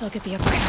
guess I'll get the upper hand.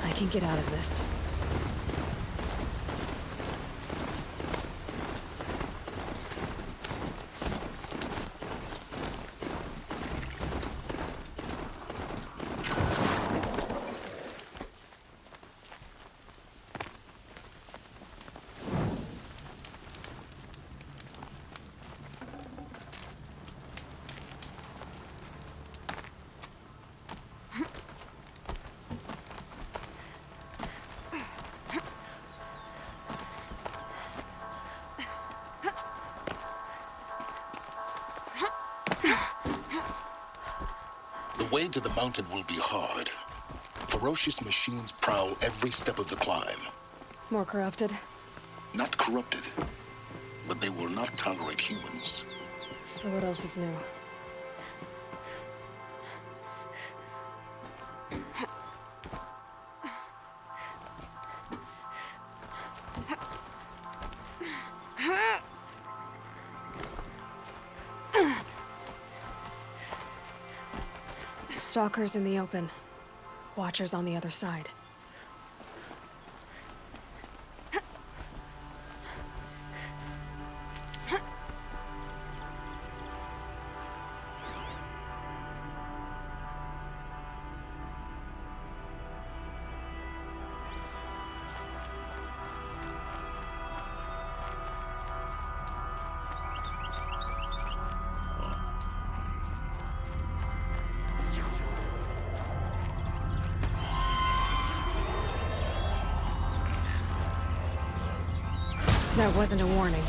I can get out of this. The way to the mountain will be hard. Ferocious machines prowl every step of the climb. More corrupted? Not corrupted, but they will not tolerate humans. So what else is new? Stalkers in the open. Watchers on the other side. That wasn't a warning.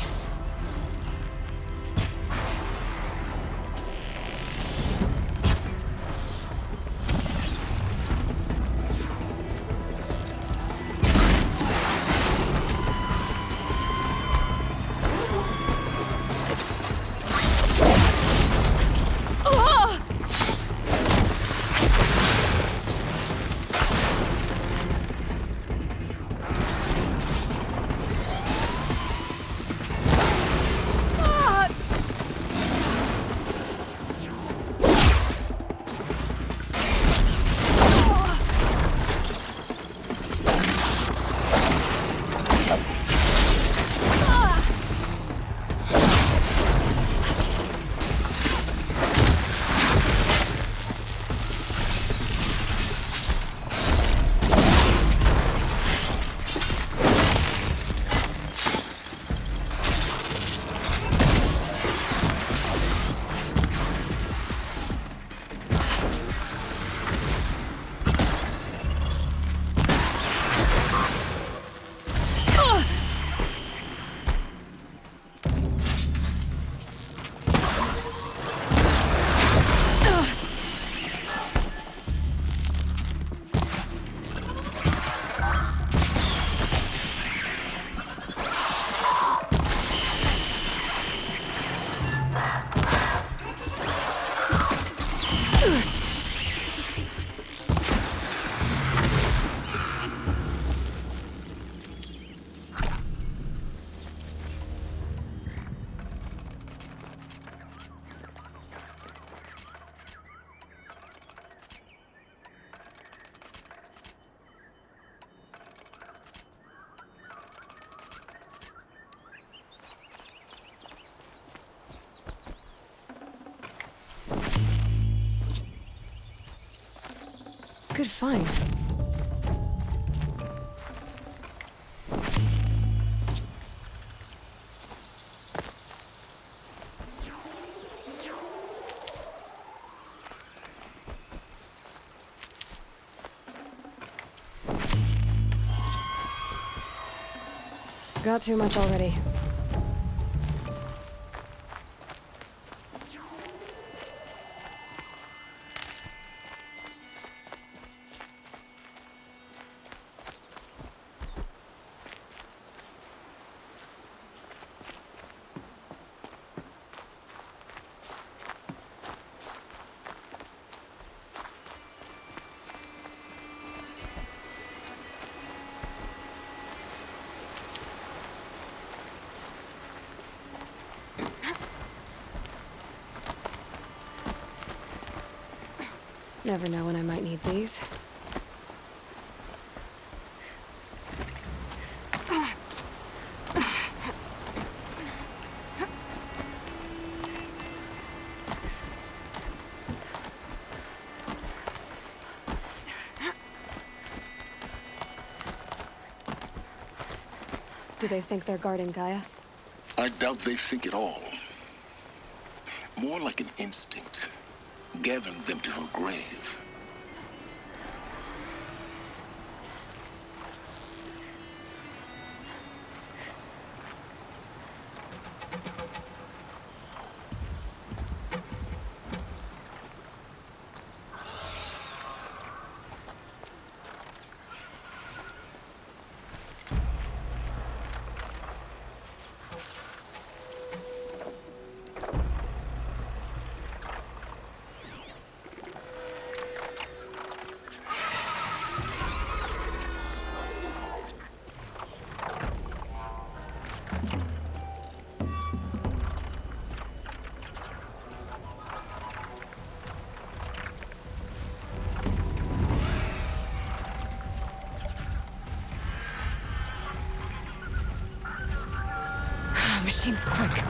Good find. Got too much already. Never know when I might need these. Do they think they're guarding Gaia? I doubt they think at all. More like an instinct, gathering them to her grave. Machine's quick.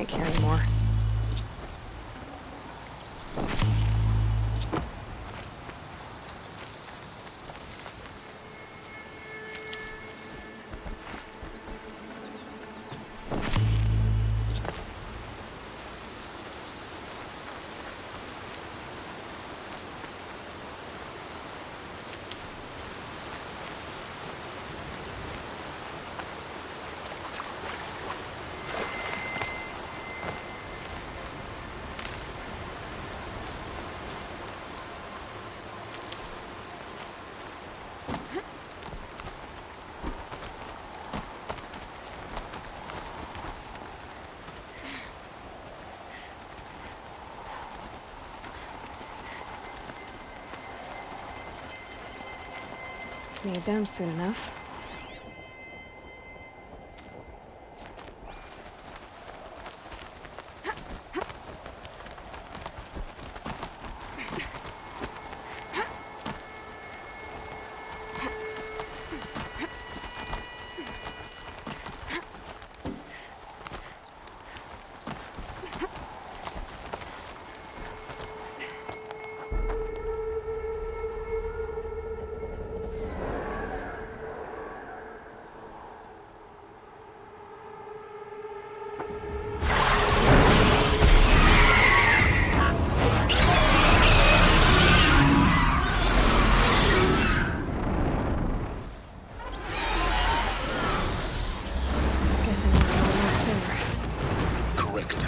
can't carry more. Need them soon enough. Correct.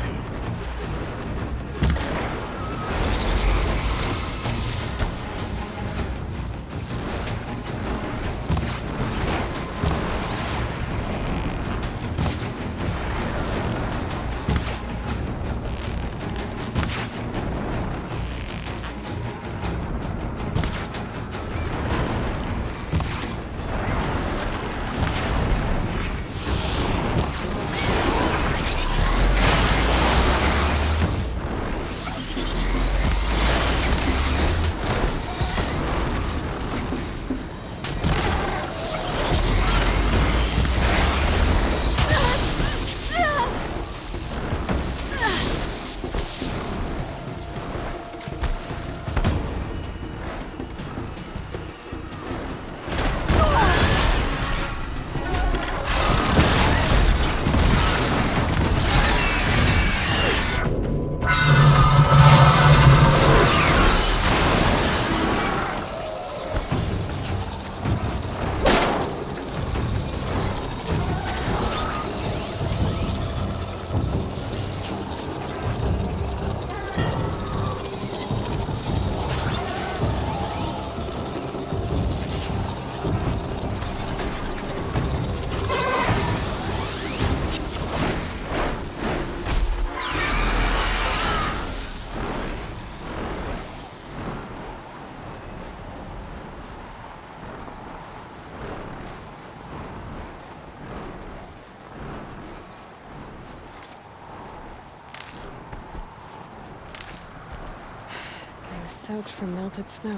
Soaked from melted snow.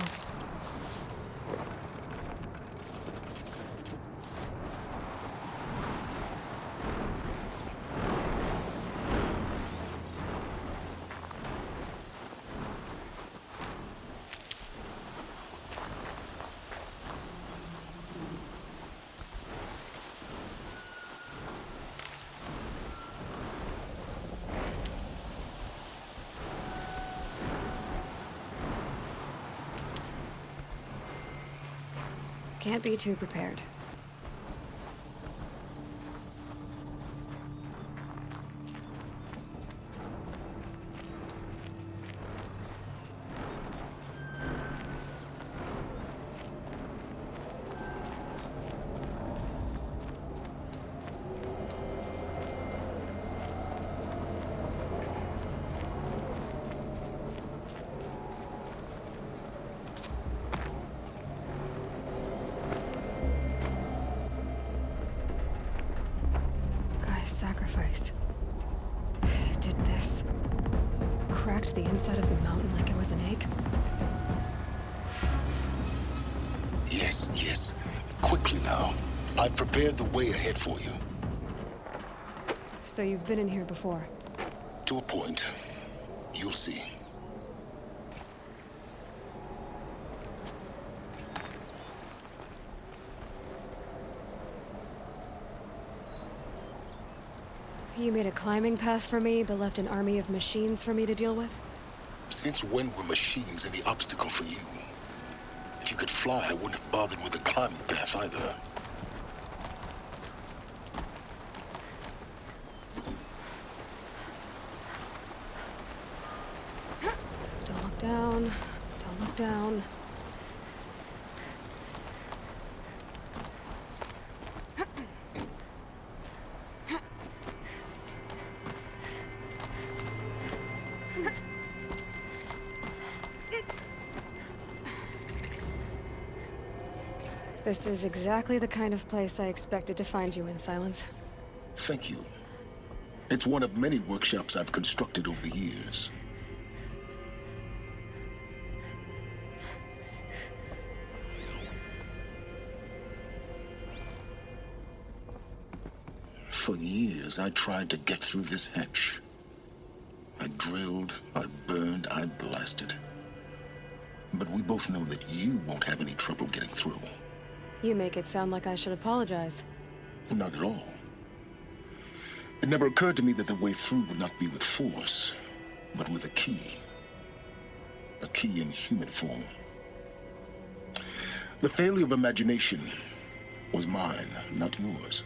Can't be too prepared. Sacrifice. It did this. Cracked the inside of the mountain like it was an egg. Yes, yes. Quickly now. I've prepared the way ahead for you. So you've been in here before? to a point. You'll see. You made a climbing path for me, but left an army of machines for me to deal with? Since when were machines any obstacle for you? If you could fly, I wouldn't have bothered with a climbing path either. Don't look down. Don't look down. This is exactly the kind of place I expected to find you in, Silence. Thank you. It's one of many workshops I've constructed over the years. For years, I tried to get through this hatch. I drilled, I burned, I blasted. But we both know that you won't have any trouble getting through. You make it sound like I should apologize. Not at all. It never occurred to me that the way through would not be with force, but with a key. A key in human form. The failure of imagination was mine, not yours.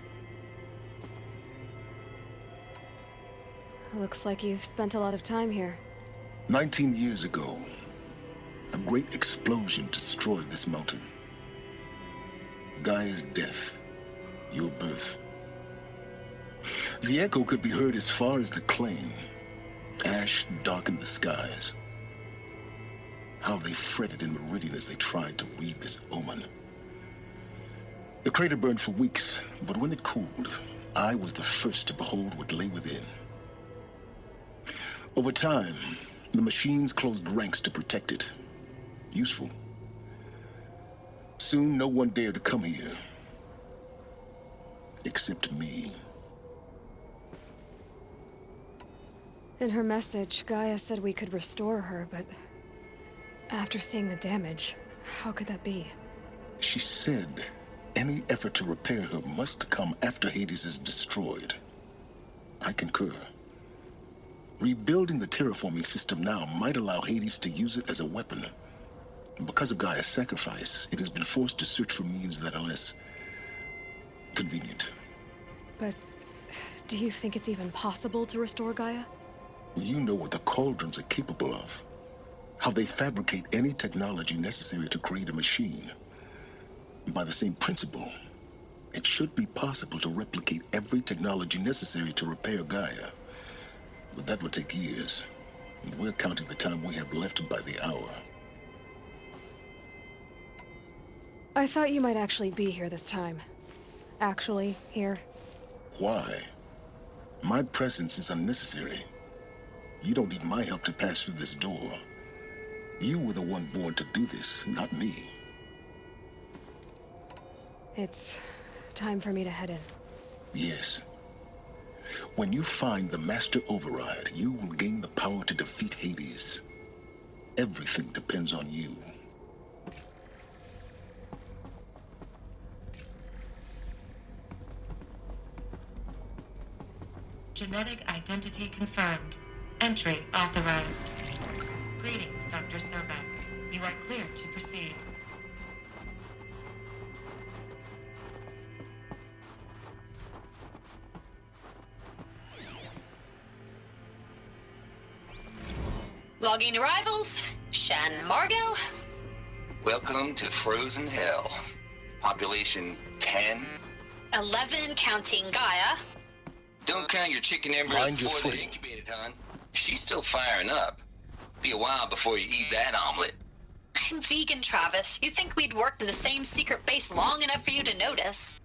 Looks like you've spent a lot of time here. 19 years ago, a great explosion destroyed this mountain. Gaia's death, your birth. The echo could be heard as far as the claim. Ash darkened the skies. How they fretted in Meridian as they tried to read this omen. The crater burned for weeks, but when it cooled, I was the first to behold what lay within. Over time, the machines closed ranks to protect it. Useful. Soon, no one dared to come here. Except me. In her message, Gaia said we could restore her, but after seeing the damage, how could that be? She said any effort to repair her must come after Hades is destroyed. I concur. Rebuilding the terraforming system now might allow Hades to use it as a weapon. Because of Gaia's sacrifice, it has been forced to search for means that are less convenient. But do you think it's even possible to restore Gaia? You know what the Cauldrons are capable of. How they fabricate any technology necessary to create a machine. By the same principle, it should be possible to replicate every technology necessary to repair Gaia. But that would take years. And we're counting the time we have left by the hour. I thought you might actually be here this time. Actually, here. Why? My presence is unnecessary. You don't need my help to pass through this door. You were the one born to do this, not me. It's time for me to head in. Yes. When you find the Master Override, you will gain the power to defeat Hades. Everything depends on you. Genetic identity confirmed. Entry authorized. Greetings, Dr. Sobek. You are cleared to proceed. Logging arrivals. Shan Margot. Welcome to Frozen Hell. Population 10. 11 counting Gaia. Don't count your chicken embryo Mind your before they're footing. incubated, hon. She's still firing up. Be a while before you eat that omelet. I'm vegan, Travis. You'd think we'd worked in the same secret base long enough for you to notice.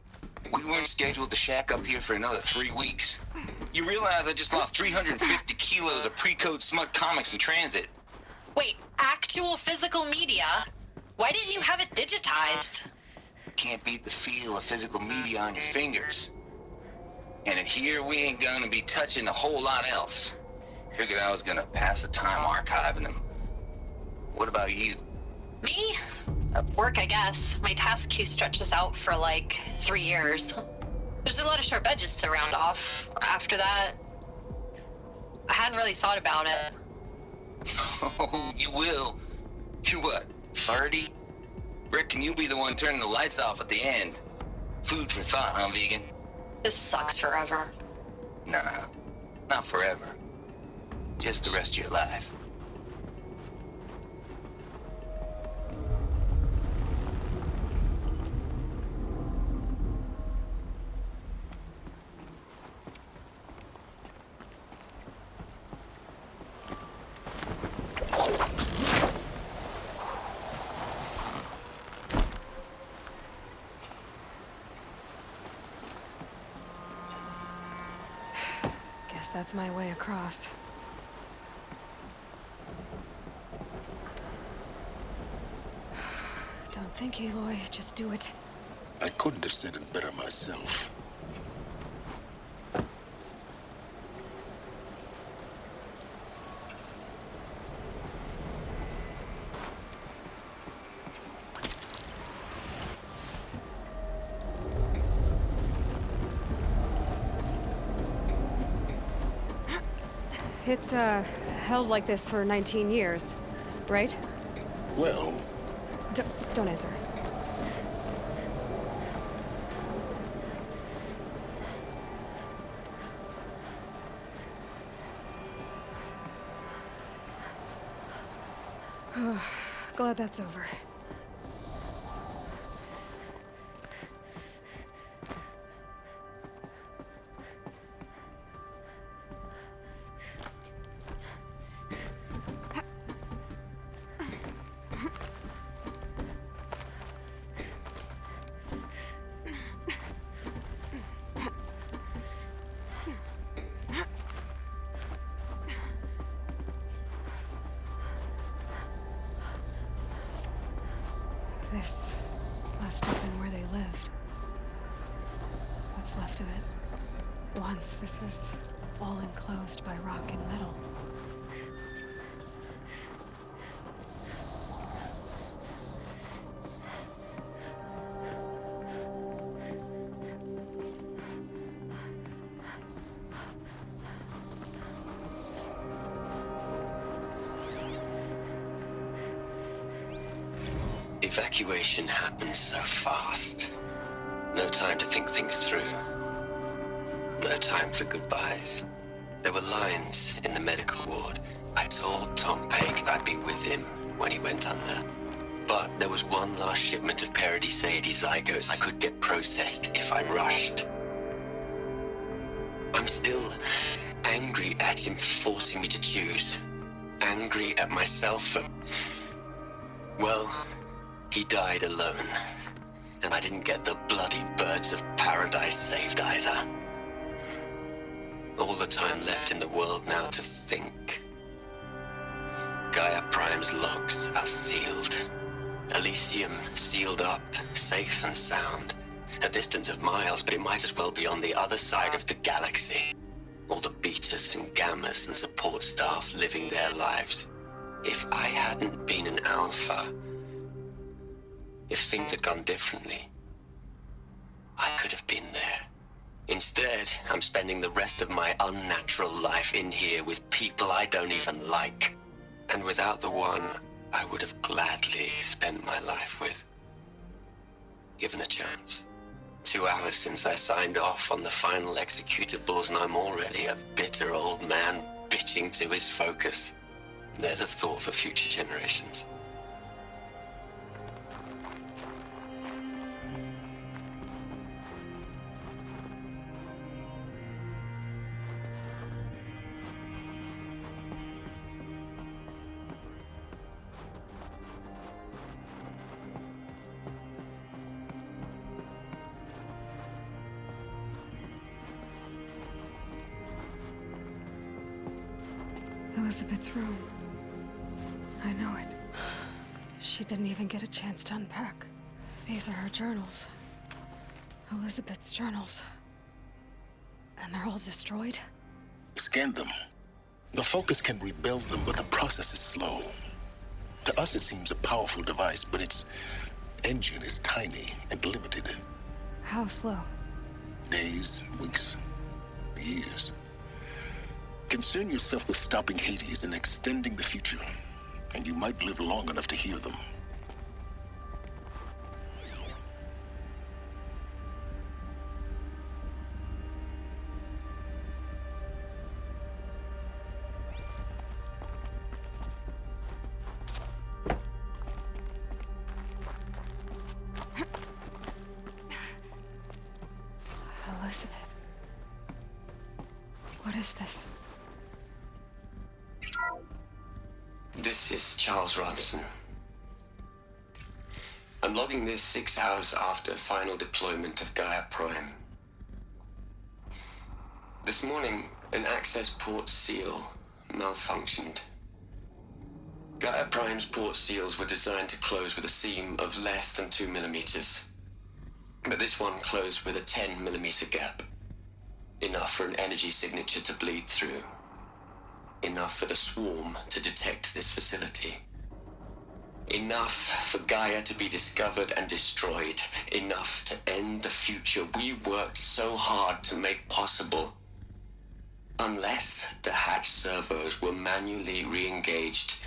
We weren't scheduled to shack up here for another 3 weeks. You realize I just lost 350 kilos of pre-code smut comics in transit. Wait, actual physical media? Why didn't you have it digitized? Can't beat the feel of physical media on your fingers. And in here, we ain't gonna be touching a whole lot else. Figured I was gonna pass the time archiving them. What about you? Me? Work, I guess. My task queue stretches out for like 3 years. There's a lot of sharp edges to round off. After that, I hadn't really thought about it. Oh, you will. You're what, 30? Reckon you'll be the one turning the lights off at the end. Food for thought, huh, vegan? This sucks forever. Nah, not forever. Just the rest of your life. Guess that's my way across. Don't think, Aloy. Just do it. I couldn't have said it better myself. It's, held like this for 19 years, right? Well, Don't answer. Glad that's over. This must have been where they lived. What's left of it. Once this was all enclosed by rock and metal. Evacuation happened so fast. No time to think things through. No time for goodbyes. There were lines in the medical ward. I told Tom Peg I'd be with him when he went under. But there was one last shipment of Paradiseidae zygotes I could get processed if I rushed. I'm still angry at him for forcing me to choose. Angry at myself for... well... he died alone, and I didn't get the bloody birds of paradise saved either. All the time left in the world now to think. Gaia Prime's locks are sealed. Elysium sealed up, safe and sound. A distance of miles, but it might as well be on the other side of the galaxy. All the betas and gammas and support staff living their lives. If I hadn't been an alpha, if things had gone differently, I could have been there. Instead, I'm spending the rest of my unnatural life in here with people I don't even like. And without the one I would have gladly spent my life with. Given a chance. 2 hours since I signed off on the final executables, and I'm already a bitter old man bitching to his focus. There's a thought for future generations. Elizabeth's room. I know it. She didn't even get a chance to unpack. These are her journals. Elizabeth's journals. And they're all destroyed? Scan them. The Focus can rebuild them, but the process is slow. To us, it seems a powerful device, but its engine is tiny and limited. How slow? Days, weeks, years. Concern yourself with stopping Hades and extending the future, and you might live long enough to hear them. Elizabeth. What is this? This is Charles Ronson. I'm logging this 6 hours after final deployment of Gaia Prime. This morning, an access port seal malfunctioned. Gaia Prime's port seals were designed to close with a seam of less than 2 millimeters. But this one closed with a 10 millimeter gap. Enough for an energy signature to bleed through. Enough for the swarm to detect this facility. Enough for Gaia to be discovered and destroyed. Enough to end the future we worked so hard to make possible. Unless the hatch servos were manually re-engaged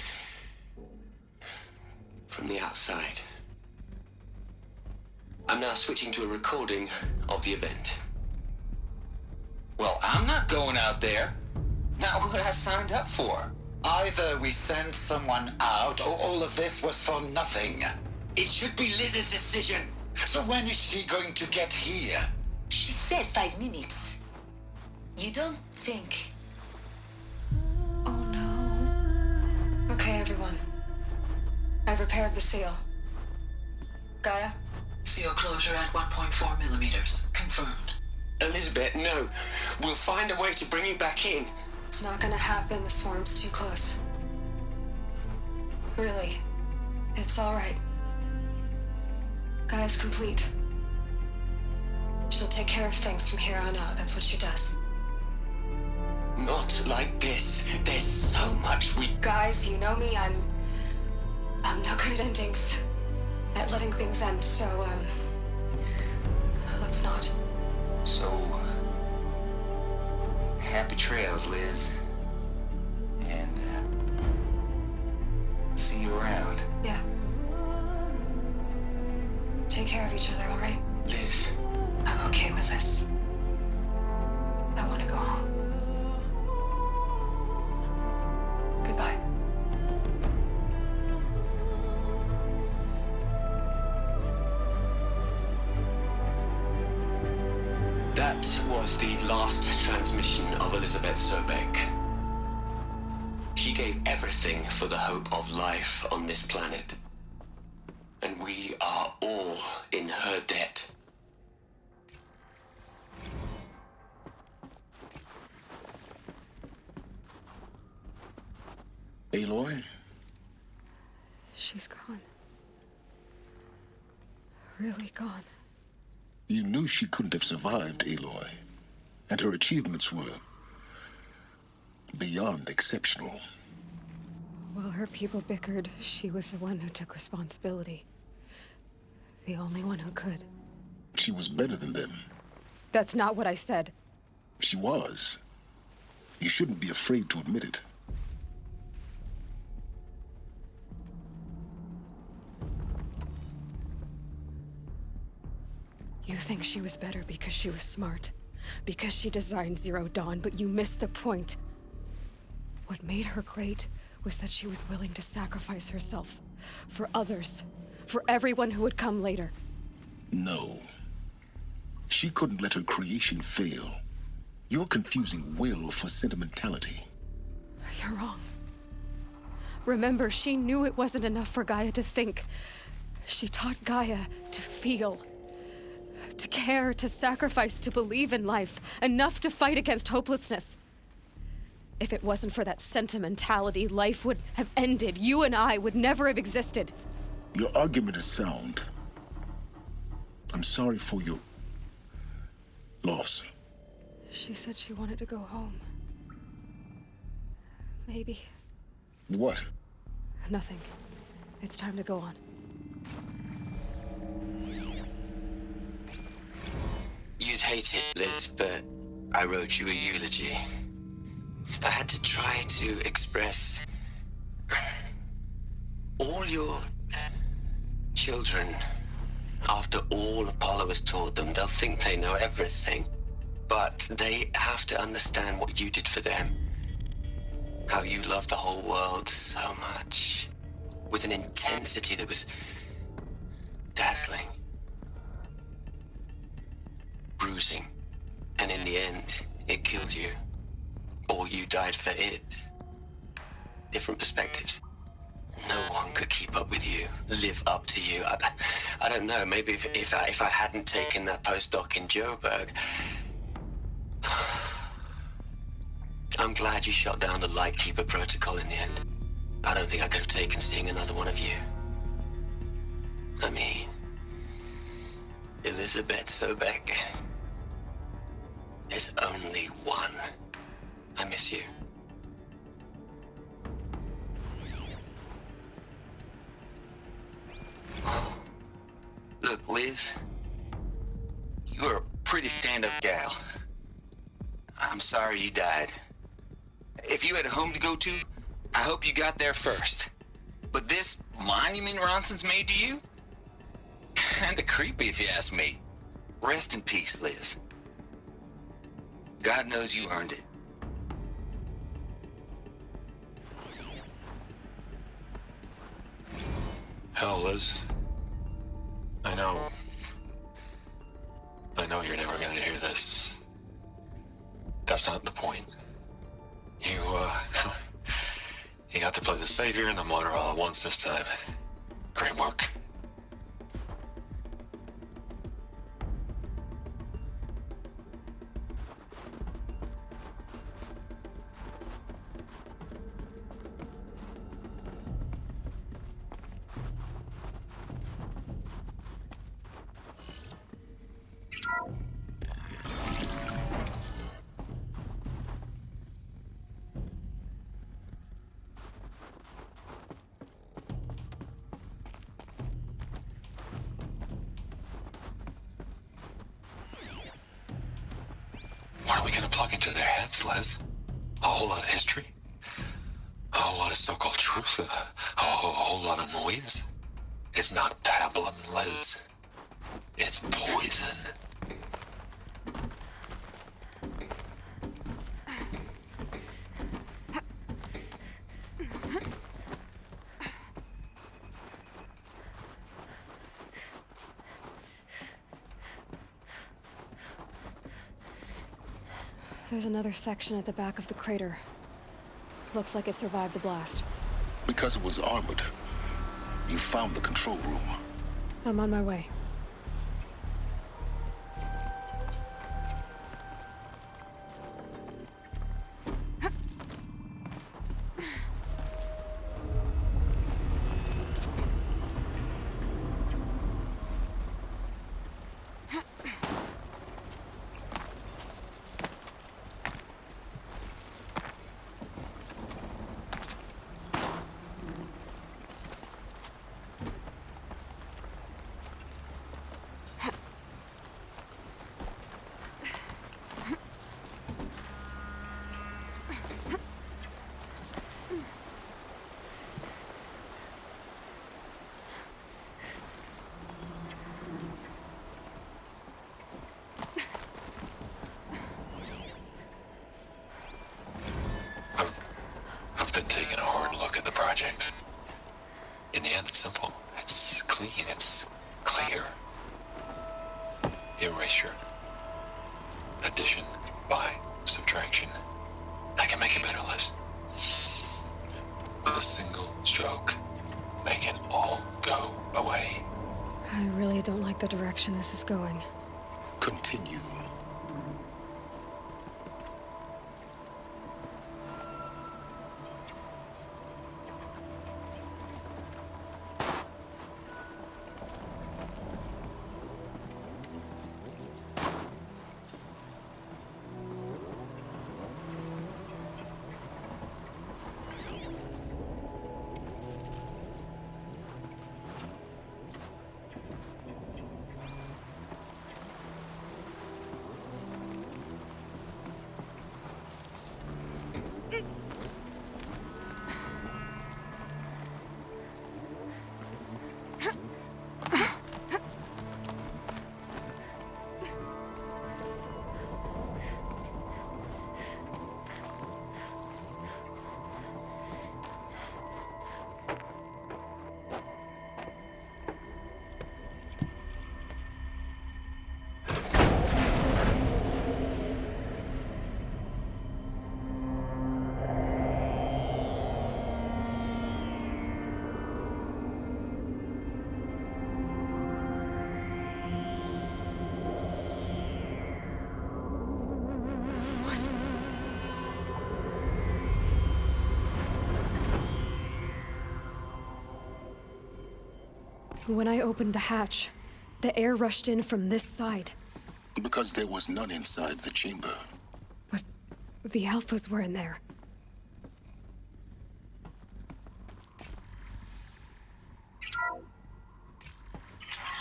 from the outside. I'm now switching to a recording of the event. Well, I'm not going out there. Not what I signed up for. Either we send someone out, or all of this was for nothing. It should be Liz's decision. So when is she going to get here? She said 5 minutes. You don't think... Oh no. Okay, everyone. I've repaired the seal. Gaia? Seal closure at 1.4 millimeters. Confirmed. Elizabeth, no. We'll find a way to bring you back in. It's not gonna happen. The swarm's too close. Really. It's alright. Gaia's complete. She'll take care of things from here on out. That's what she does. Not like this. There's so much we... Guys, you know me. I'm no good at endings. At letting things end, so, let's not. So, happy trails, Liz. And, see you around. Yeah. Take care of each other, alright? Liz. I'm okay with this. I want to go home. Goodbye. That was the last transmission of Elizabeth Sobek. She gave everything for the hope of life on this planet. And we are all in her debt. Aloy? She's gone. Really gone. You knew she couldn't have survived, Aloy. And her achievements were beyond exceptional. While her people bickered, she was the one who took responsibility. The only one who could. She was better than them. That's not what I said. She was. You shouldn't be afraid to admit it. You think she was better because she was smart. Because she designed Zero Dawn, but you missed the point. What made her great was that she was willing to sacrifice herself. For others. For everyone who would come later. No. She couldn't let her creation fail. You're confusing will for sentimentality. You're wrong. Remember, she knew it wasn't enough for Gaia to think. She taught Gaia to feel. To care, to sacrifice, to believe in life. Enough to fight against hopelessness. If it wasn't for that sentimentality, life would have ended. You and I would never have existed. Your argument is sound. I'm sorry for your loss. She said she wanted to go home. Maybe. What? Nothing. It's time to go on. You'd hate it, Liz, but I wrote you a eulogy. I had to try to express all your children. After all Apollo has taught them, they'll think they know everything. But they have to understand what you did for them. How you loved the whole world so much. With an intensity that was dazzling. Bruising. And in the end, it killed you. Or you died for it. Different perspectives. No one could keep up with you, live up to you. I don't know, maybe if I hadn't taken that postdoc in Joburg. I'm glad you shot down the Lightkeeper protocol in the end. I don't think I could have taken seeing another one of you. I mean, Elizabeth Sobek. There's only one. I miss you. Look, Liz, you're a pretty stand-up gal. I'm sorry you died. If you had a home to go to, I hope you got there first. But this monument Ronson's made to you? Kinda creepy if you ask me. Rest in peace, Liz. God knows you earned it. Hell, Liz. I know you're never gonna hear this. That's not the point. You got to play the savior and the martyr all at once this time. Great work. What are we gonna plug into their heads, Les? A whole lot of history? A whole lot of so-called truth? A whole lot of noise? It's not pablum, Les. It's poison. There's another section at the back of the crater. Looks like it survived the blast. Because it was armored. You found the control room. I'm on my way. I've been taking a hard look at the project. In the end, it's simple. It's clean. It's clear. Erasure. Addition. By. Subtraction. I can make it better, Liz. With a single stroke. Make it all go away. I really don't like the direction this is going. Continue. When I opened the hatch, the air rushed in from this side. Because there was none inside the chamber. But the Alphas were in there.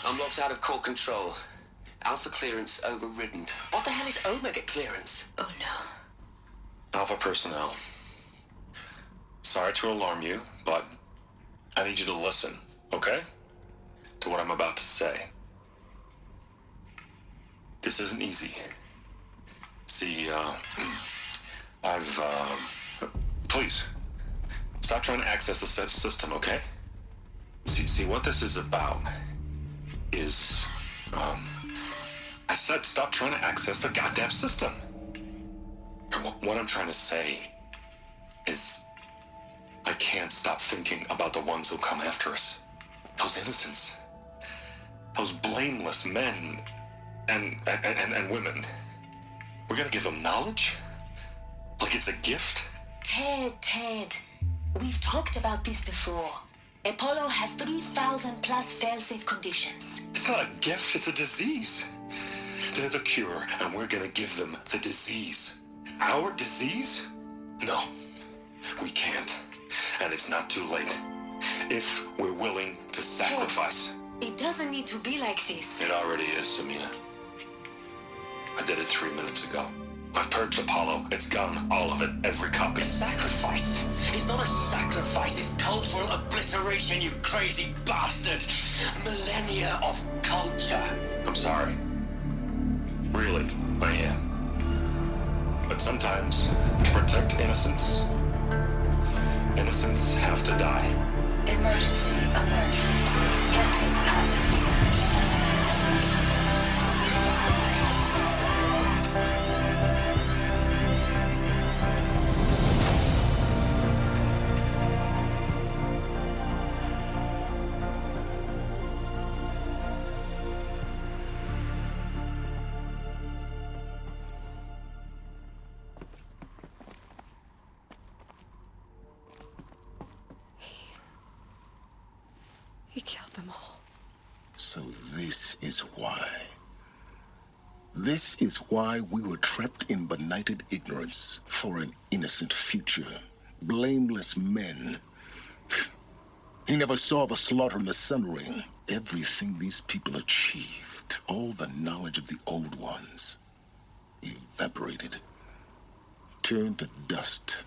Unlocked out of core control. Alpha clearance overridden. What the hell is Omega clearance? Oh no. Alpha personnel. Sorry to alarm you, but I need you to listen, okay? To what I'm about to say. This isn't easy. See, please, stop trying to access the system, okay? See, what this is about is, I said stop trying to access the goddamn system. What I'm trying to say is, I can't stop thinking about the ones who'll come after us. Those innocents. Those blameless men and women. We're gonna give them knowledge? Like it's a gift? Ted. We've talked about this before. Apollo has 3,000 plus fail-safe conditions. It's not a gift, it's a disease. They're the cure, and we're gonna give them the disease. Our disease? No, we can't. And it's not too late. If we're willing to sacrifice. It doesn't need to be like this. It already is, Samina. I did it 3 minutes ago. I've purged Apollo. It's gone. All of it. Every copy. A sacrifice? It's not a sacrifice, it's cultural obliteration, you crazy bastard! Millennia of culture. I'm sorry. Really, I am. But sometimes, to protect innocence, innocents have to die. Emergency alert. Captain atmosphere. He killed them all. So this is why. This is why we were trapped in benighted ignorance for an innocent future. Blameless men. He never saw the slaughter in the Sun Ring. Everything these people achieved, all the knowledge of the old ones, evaporated, turned to dust,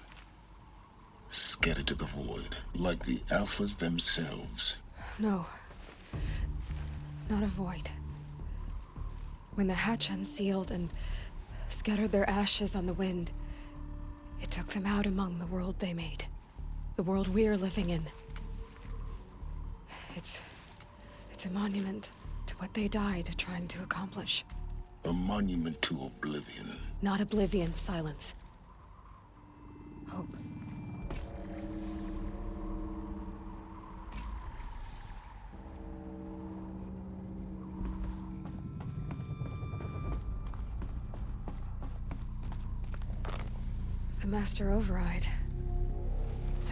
scattered to the void, like the Alphas themselves. No. Not a void. When the hatch unsealed and scattered their ashes on the wind, it took them out among the world they made. The world we're living in. It's a monument to what they died trying to accomplish. A monument to oblivion. Not oblivion, silence. Hope. The Master Override.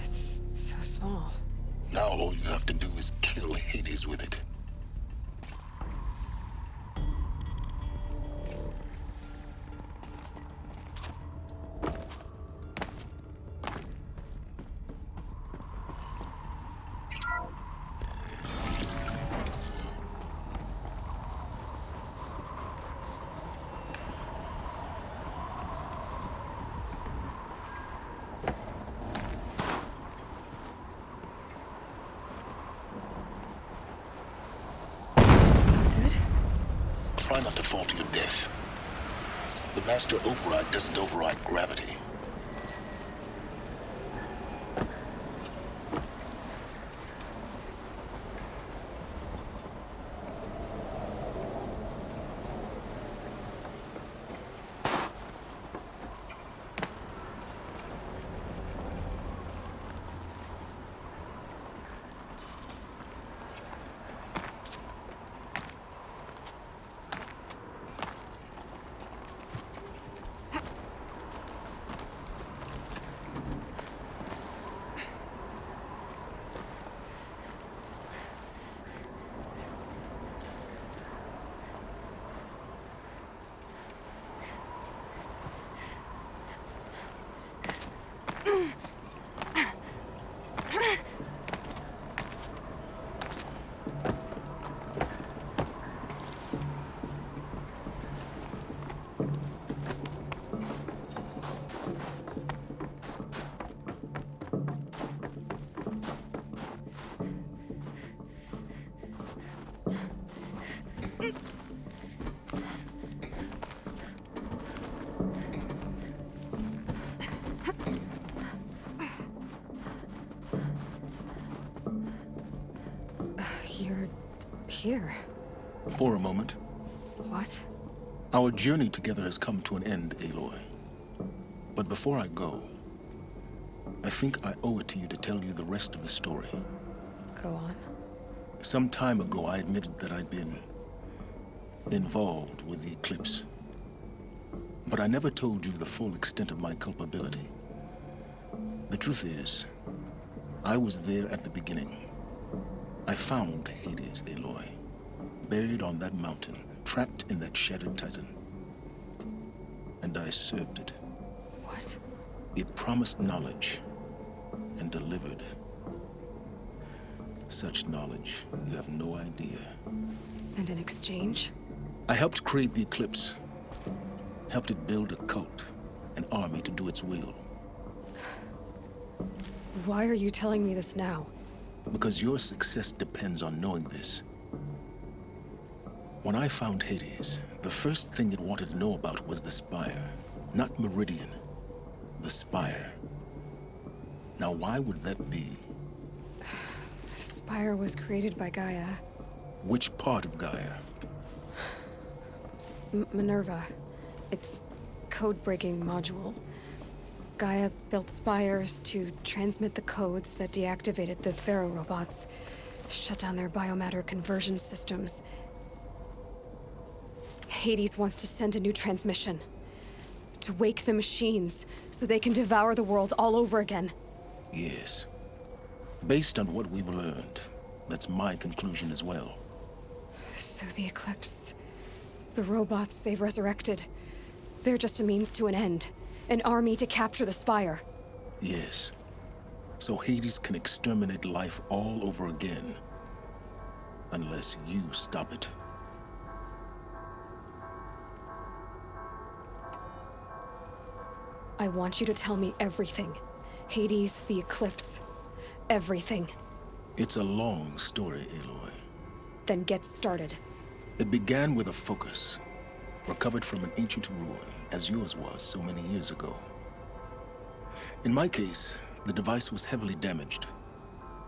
That's so small. Now all you have to do is kill Hades with it. Try not to fall to your death. The Master Override doesn't override gravity. You're here. For a moment. What? Our journey together has come to an end, Aloy. But before I go, I think I owe it to you to tell you the rest of the story. Go on. Some time ago, I admitted that I'd been involved with the eclipse. But I never told you the full extent of my culpability. The truth is, I was there at the beginning. I found Hades, Aloy, buried on that mountain, trapped in that shattered titan. And I served it. What? It promised knowledge and delivered. Such knowledge, you have no idea. And in exchange? I helped create the Eclipse. Helped it build a cult, an army to do its will. Why are you telling me this now? Because your success depends on knowing this. When I found Hades, the first thing it wanted to know about was the Spire. Not Meridian. The Spire. Now, why would that be? The Spire was created by Gaia. Which part of Gaia? Minerva. Its code-breaking module. Gaia built spires to transmit the codes that deactivated the Pharaoh robots, shut down their biomatter conversion systems. Hades wants to send a new transmission. To wake the machines, so they can devour the world all over again. Yes. Based on what we've learned, that's my conclusion as well. So the Eclipse, the robots they've resurrected, they're just a means to an end. An army to capture the Spire. Yes. So Hades can exterminate life all over again. Unless you stop it. I want you to tell me everything. Hades, the Eclipse, everything. It's a long story, Aloy. Then get started. It began with a focus, recovered from an ancient ruin, as yours was so many years ago. In my case, the device was heavily damaged.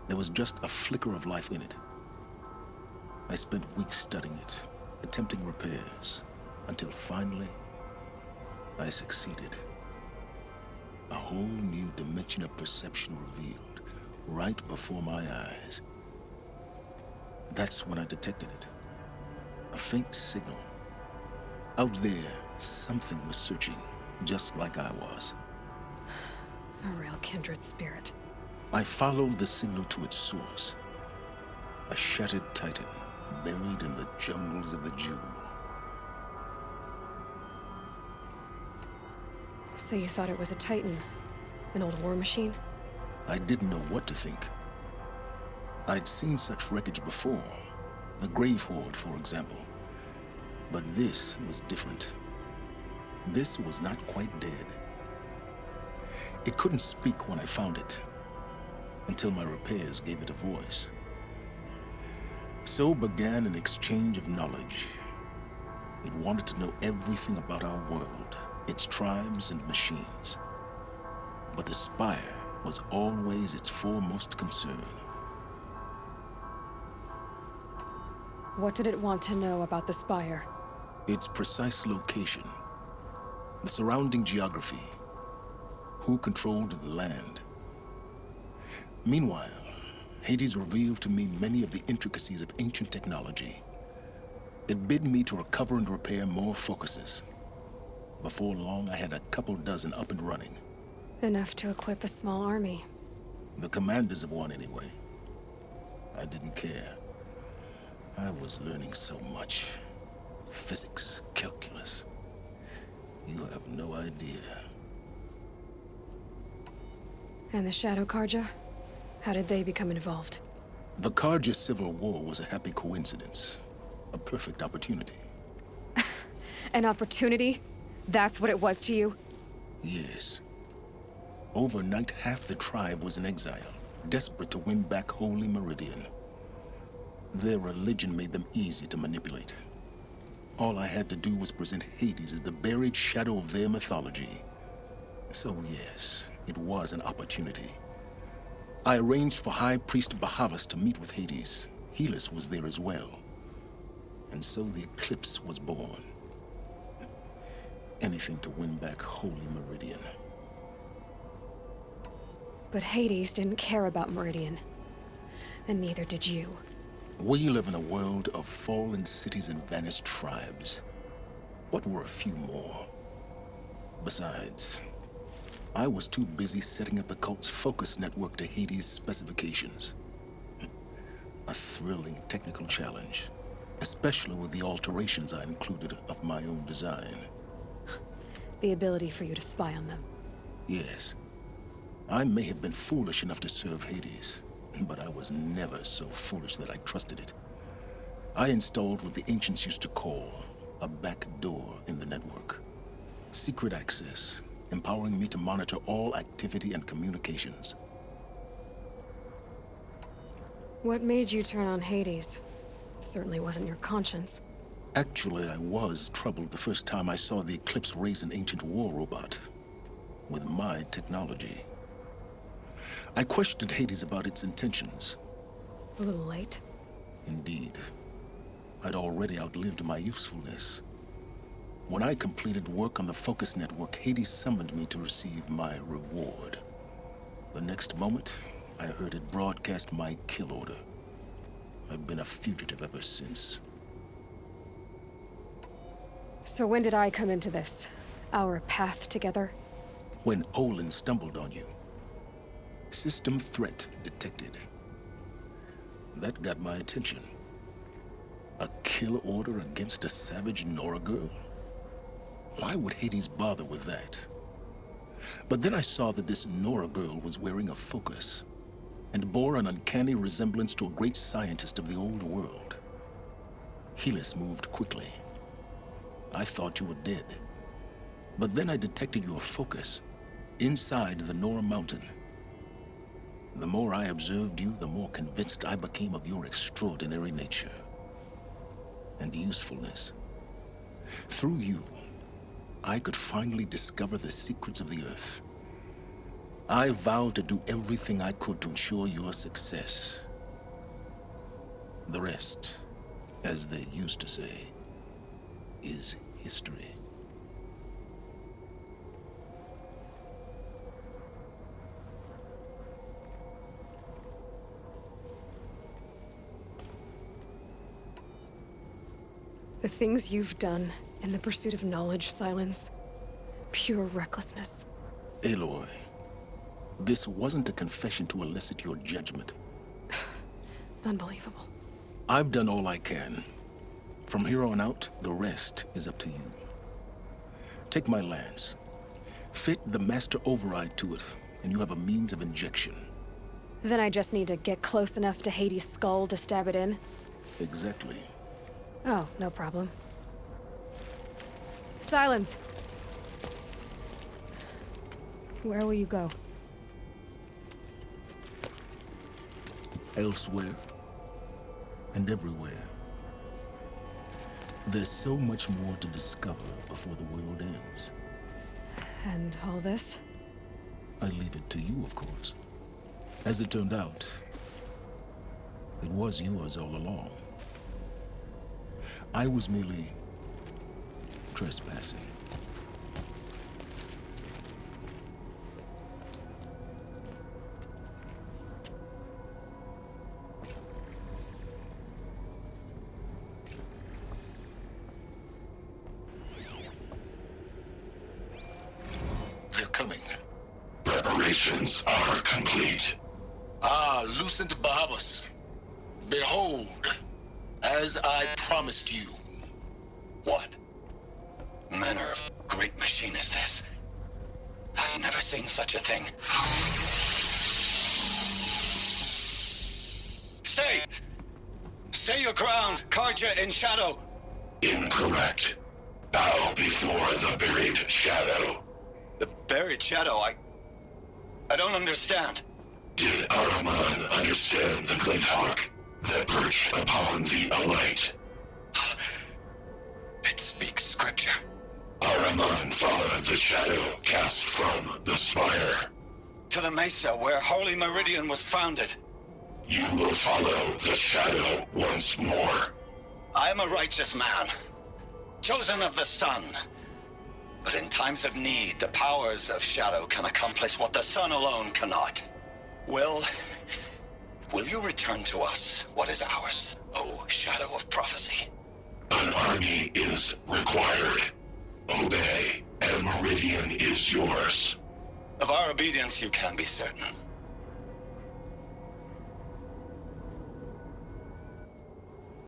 There was just a flicker of life in it. I spent weeks studying it, attempting repairs, until finally, I succeeded. A whole new dimension of perception revealed, right before my eyes. That's when I detected it. A faint signal. Out there, something was searching, just like I was. A real kindred spirit. I followed the signal to its source. A shattered titan, buried in the jungles of the Jewel. So you thought it was a titan? An old war machine? I didn't know what to think. I'd seen such wreckage before. The Grave Horde, for example. But this was different. This was not quite dead. It couldn't speak when I found it, until my repairs gave it a voice. So began an exchange of knowledge. It wanted to know everything about our world, its tribes and machines. But the Spire was always its foremost concern. What did it want to know about the Spire? Its precise location, the surrounding geography, who controlled the land. Meanwhile, Hades revealed to me many of the intricacies of ancient technology. It bid me to recover and repair more focuses. Before long, I had a couple dozen up and running. Enough to equip a small army. The commanders of one, anyway. I didn't care. I was learning so much. Physics, calculus. You have no idea. And the Shadow Karja? How did they become involved? The Karja Civil War was a happy coincidence. A perfect opportunity. An opportunity? That's what it was to you? Yes. Overnight, half the tribe was in exile, desperate to win back Holy Meridian. Their religion made them easy to manipulate. All I had to do was present Hades as the buried shadow of their mythology. So yes, it was an opportunity. I arranged for High Priest Bahavas to meet with Hades. Helis was there as well. And so the eclipse was born. Anything to win back Holy Meridian. But Hades didn't care about Meridian. And neither did you. We live in a world of fallen cities and vanished tribes. What were a few more? Besides, I was too busy setting up the cult's focus network to Hades' specifications. A thrilling technical challenge, especially with the alterations I included of my own design. The ability for you to spy on them. Yes. I may have been foolish enough to serve Hades, but I was never so foolish that I trusted it. I installed what the ancients used to call a back door in the network. Secret access, empowering me to monitor all activity and communications. What made you turn on Hades? It certainly wasn't your conscience. Actually, I was troubled the first time I saw the Eclipse raise an ancient war robot with my technology. I questioned Hades about its intentions. A little late. Indeed. I'd already outlived my usefulness. When I completed work on the Focus Network, Hades summoned me to receive my reward. The next moment, I heard it broadcast my kill order. I've been a fugitive ever since. So when did I come into this? Our path together? When Olin stumbled on you. System threat detected. That got my attention. A kill order against a savage Nora girl? Why would Hades bother with that? But then I saw that this Nora girl was wearing a focus and bore an uncanny resemblance to a great scientist of the old world. Helis moved quickly. I thought you were dead. But then I detected your focus inside the Nora mountain. The more I observed you, the more convinced I became of your extraordinary nature and usefulness. Through you, I could finally discover the secrets of the Earth. I vowed to do everything I could to ensure your success. The rest, as they used to say, is history. The things you've done in the pursuit of knowledge, Silence. Pure recklessness. Aloy, this wasn't a confession to elicit your judgment. Unbelievable. I've done all I can. From here on out, the rest is up to you. Take my lance. Fit the master override to it, and you have a means of injection. Then I just need to get close enough to Hades' skull to stab it in? Exactly. Oh, no problem. Silence! Where will you go? Elsewhere. And everywhere. There's so much more to discover before the world ends. And all this? I leave it to you, of course. As it turned out, it was yours all along. I was merely trespassing. They're coming. Preparations are complete. Ah, Lucent Bahavas. Behold, as I promised you. What manner of great machine is this? I've never seen such a thing. Stay! Stay your ground, Karja in shadow! Incorrect. Bow before the buried shadow. The buried shadow, I don't understand. Did Ahriman understand the glint hawk that perched upon the alight? the shadow cast from the spire. To the mesa where Holy Meridian was founded. You will follow the shadow once more. I am a righteous man, chosen of the sun. But in times of need, the powers of shadow can accomplish what the sun alone cannot. Will you return to us what is ours, O Shadow of Prophecy? An army is required. Obey, and Meridian is yours. Of our obedience you can be certain.